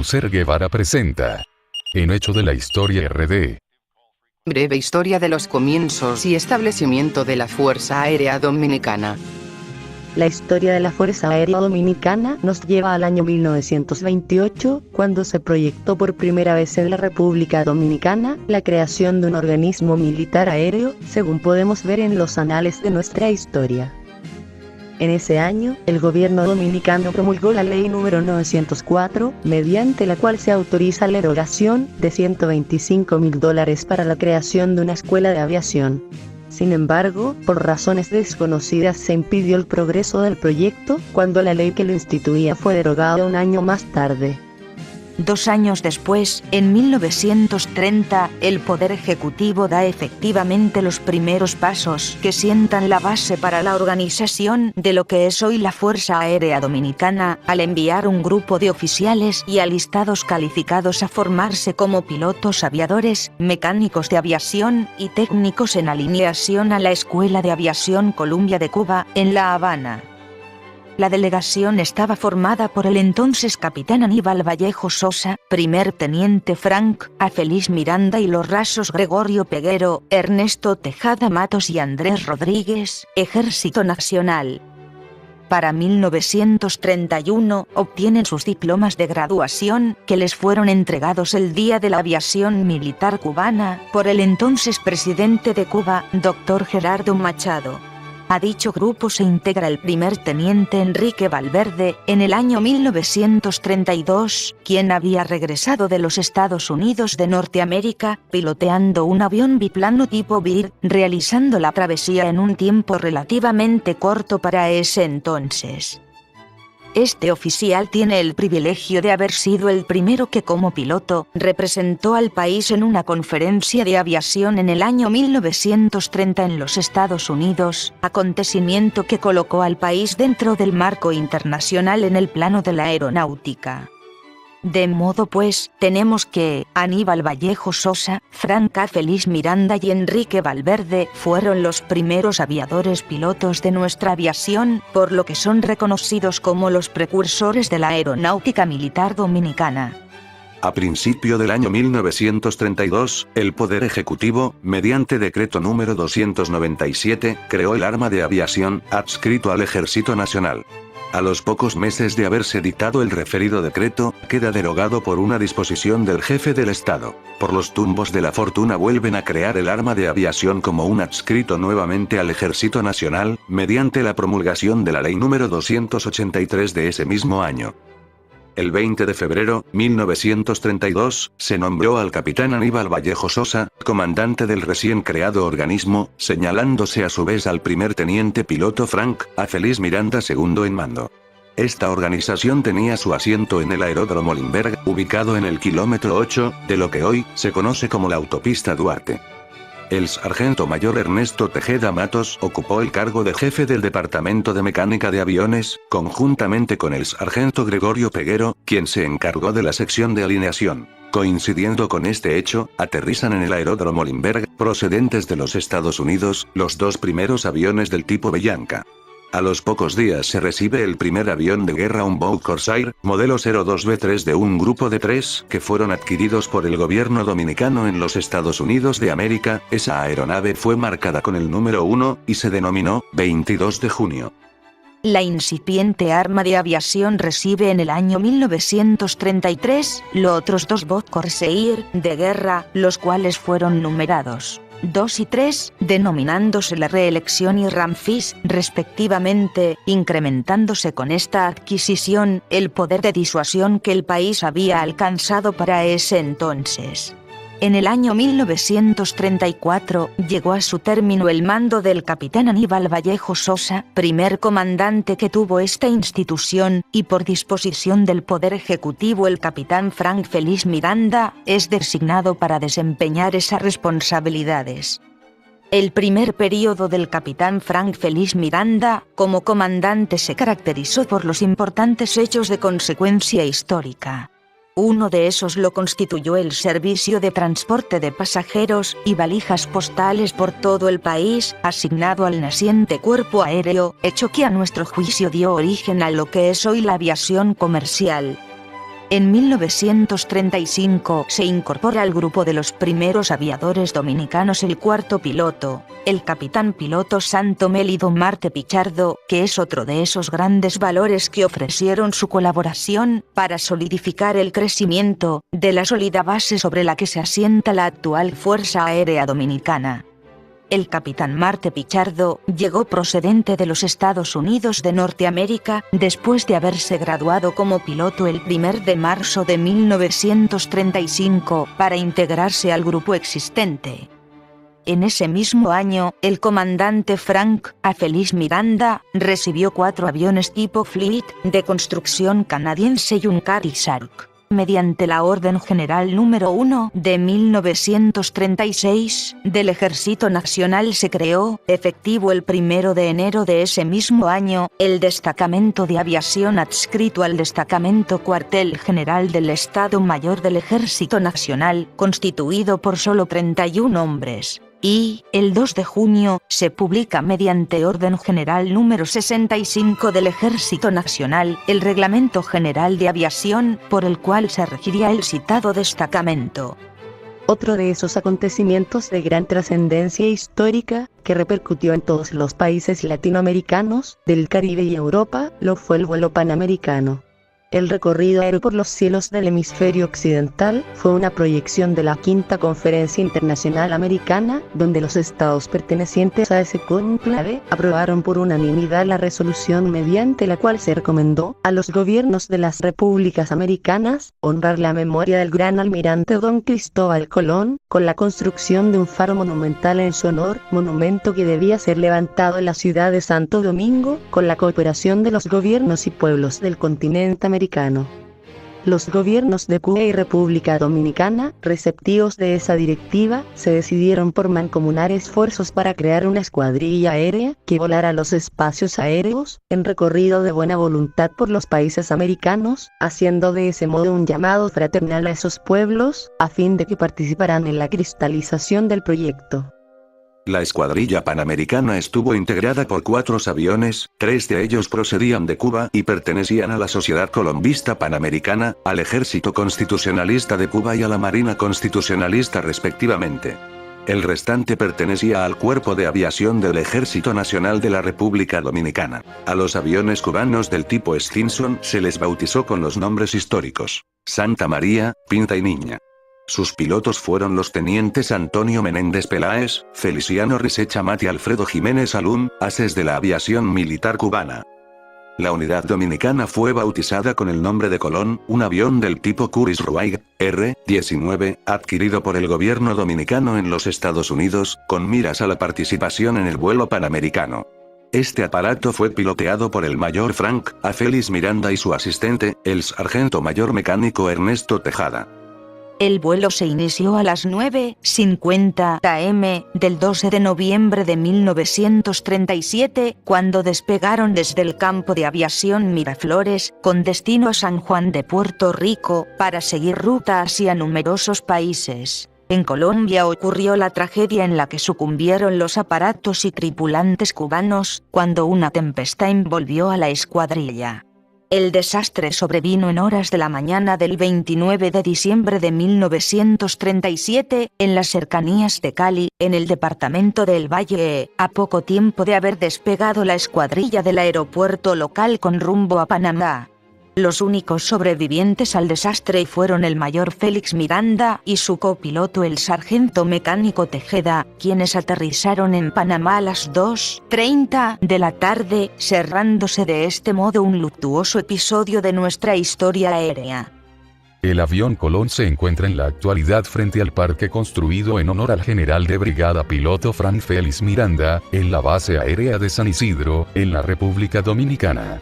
Althusser Guevara presenta En Hecho de la Historia RD. Breve historia de los comienzos y establecimiento de la Fuerza Aérea Dominicana. La historia de la Fuerza Aérea Dominicana nos lleva al año 1928, cuando se proyectó por primera vez en la República Dominicana la creación de un organismo militar aéreo, según podemos ver en los anales de nuestra historia. En ese año, el gobierno dominicano promulgó la ley número 904, mediante la cual se autoriza la erogación de $125.000 para la creación de una escuela de aviación. Sin embargo, por razones desconocidas se impidió el progreso del proyecto, cuando la ley que lo instituía fue derogada un año más tarde. 2 años después, en 1930, el Poder Ejecutivo da efectivamente los primeros pasos que sientan la base para la organización de lo que es hoy la Fuerza Aérea Dominicana, al enviar un grupo de oficiales y alistados calificados a formarse como pilotos aviadores, mecánicos de aviación y técnicos en alineación a la Escuela de Aviación Columbia de Cuba, en La Habana. La delegación estaba formada por el entonces capitán Aníbal Vallejo Sosa, primer teniente Frank A. Feliz Miranda y los rasos Gregorio Peguero, Ernesto Tejada Matos y Andrés Rodríguez, Ejército Nacional. Para 1931 obtienen sus diplomas de graduación, que les fueron entregados el Día de la Aviación Militar Cubana, por el entonces presidente de Cuba, Dr. Gerardo Machado. A dicho grupo se integra el primer teniente Enrique Valverde, en el año 1932, quien había regresado de los Estados Unidos de Norteamérica, piloteando un avión biplano tipo Bear, realizando la travesía en un tiempo relativamente corto para ese entonces. Este oficial tiene el privilegio de haber sido el primero que como piloto representó al país en una conferencia de aviación en el año 1930 en los Estados Unidos, acontecimiento que colocó al país dentro del marco internacional en el plano de la aeronáutica. De modo pues, tenemos que Aníbal Vallejo Sosa, Frank A. Feliz Miranda y Enrique Valverde fueron los primeros aviadores pilotos de nuestra aviación, por lo que son reconocidos como los precursores de la aeronáutica militar dominicana. A principio del año 1932, el Poder Ejecutivo, mediante decreto número 297, creó el arma de aviación, adscrito al Ejército Nacional. A los pocos meses de haberse dictado el referido decreto, queda derogado por una disposición del jefe del Estado. Por los tumbos de la fortuna vuelven a crear el arma de aviación como un adscrito nuevamente al Ejército Nacional, mediante la promulgación de la ley número 283 de ese mismo año. El 20 de febrero, 1932, se nombró al capitán Aníbal Vallejo Sosa, comandante del recién creado organismo, señalándose a su vez al primer teniente piloto Frank A. Feliz Miranda segundo en mando. Esta organización tenía su asiento en el aeródromo Lindbergh, ubicado en el kilómetro 8, de lo que hoy se conoce como la autopista Duarte. El sargento mayor Ernesto Tejeda Matos ocupó el cargo de jefe del Departamento de Mecánica de Aviones, conjuntamente con el sargento Gregorio Peguero, quien se encargó de la sección de alineación. Coincidiendo con este hecho, aterrizan en el aeródromo Lindbergh, procedentes de los Estados Unidos, los 2 primeros aviones del tipo Bellanca. A los pocos días se recibe el primer avión de guerra U-Boat Corsair, modelo 02B3 de un grupo de 3 que fueron adquiridos por el gobierno dominicano en los Estados Unidos de América. Esa aeronave fue marcada con el número 1, y se denominó 22 de junio. La incipiente arma de aviación recibe en el año 1933 los otros 2 Boat Corsair de guerra, los cuales fueron numerados 2 y 3, denominándose la reelección y Ramfis, respectivamente, incrementándose con esta adquisición el poder de disuasión que el país había alcanzado para ese entonces. En el año 1934, llegó a su término el mando del capitán Aníbal Vallejo Sosa, primer comandante que tuvo esta institución, y por disposición del Poder Ejecutivo el capitán Frank Feliz Miranda es designado para desempeñar esas responsabilidades. El primer período del capitán Frank Feliz Miranda, como comandante, se caracterizó por los importantes hechos de consecuencia histórica. Uno de esos lo constituyó el servicio de transporte de pasajeros y valijas postales por todo el país, asignado al naciente cuerpo aéreo, hecho que a nuestro juicio dio origen a lo que es hoy la aviación comercial. En 1935 se incorpora al grupo de los primeros aviadores dominicanos el cuarto piloto, el capitán piloto Santo Mélido Marte Pichardo, que es otro de esos grandes valores que ofrecieron su colaboración para solidificar el crecimiento de la sólida base sobre la que se asienta la actual Fuerza Aérea Dominicana. El capitán Marte Pichardo llegó procedente de los Estados Unidos de Norteamérica después de haberse graduado como piloto el 1 de marzo de 1935 para integrarse al grupo existente. En ese mismo año, el comandante Frank A. Feliz Miranda recibió 4 aviones tipo Fleet de construcción canadiense Junkar y Sark. Mediante la Orden General número 1 de 1936 del Ejército Nacional se creó, efectivo el 1 de enero de ese mismo año, el Destacamento de Aviación adscrito al Destacamento Cuartel General del Estado Mayor del Ejército Nacional, constituido por solo 31 hombres. Y, el 2 de junio, se publica mediante Orden General número 65 del Ejército Nacional, el Reglamento General de Aviación, por el cual se regiría el citado destacamento. Otro de esos acontecimientos de gran trascendencia histórica, que repercutió en todos los países latinoamericanos, del Caribe y Europa, lo fue el vuelo panamericano. El recorrido aéreo por los cielos del hemisferio occidental fue una proyección de la Quinta Conferencia Internacional Americana, donde los estados pertenecientes a ese cónclave aprobaron por unanimidad la resolución mediante la cual se recomendó a los gobiernos de las repúblicas americanas honrar la memoria del gran almirante Don Cristóbal Colón, con la construcción de un faro monumental en su honor, monumento que debía ser levantado en la ciudad de Santo Domingo, con la cooperación de los gobiernos y pueblos del continente americano. Los gobiernos de Cuba y República Dominicana, receptivos de esa directiva, se decidieron por mancomunar esfuerzos para crear una escuadrilla aérea que volara los espacios aéreos, en recorrido de buena voluntad por los países americanos, haciendo de ese modo un llamado fraternal a esos pueblos, a fin de que participaran en la cristalización del proyecto. La escuadrilla panamericana estuvo integrada por 4 aviones, 3 de ellos procedían de Cuba y pertenecían a la Sociedad Colombista Panamericana, al Ejército Constitucionalista de Cuba y a la Marina Constitucionalista respectivamente. El restante pertenecía al Cuerpo de Aviación del Ejército Nacional de la República Dominicana. A los aviones cubanos del tipo Stinson se les bautizó con los nombres históricos: Santa María, Pinta y Niña. Sus pilotos fueron los tenientes Antonio Menéndez Peláez, Feliciano Risech Amat y Alfredo Jiménez Alum, ases de la aviación militar cubana. La unidad dominicana fue bautizada con el nombre de Colón, un avión del tipo Curtiss-Wright R-19, adquirido por el gobierno dominicano en los Estados Unidos, con miras a la participación en el vuelo panamericano. Este aparato fue piloteado por el mayor Frank A. Feliz Miranda y su asistente, el sargento mayor mecánico Ernesto Tejada. El vuelo se inició a las 9:50 am del 12 de noviembre de 1937, cuando despegaron desde el campo de aviación Miraflores, con destino a San Juan de Puerto Rico, para seguir ruta hacia numerosos países. En Colombia ocurrió la tragedia en la que sucumbieron los aparatos y tripulantes cubanos, cuando una tempestad envolvió a la escuadrilla. El desastre sobrevino en horas de la mañana del 29 de diciembre de 1937, en las cercanías de Cali, en el departamento del Valle, a poco tiempo de haber despegado la escuadrilla del aeropuerto local con rumbo a Panamá. Los únicos sobrevivientes al desastre fueron el mayor Félix Miranda y su copiloto el sargento mecánico Tejeda, quienes aterrizaron en Panamá a las 2:30 de la tarde, cerrándose de este modo un luctuoso episodio de nuestra historia aérea. El avión Colón se encuentra en la actualidad frente al parque construido en honor al general de brigada piloto Frank Félix Miranda, en la base aérea de San Isidro, en la República Dominicana.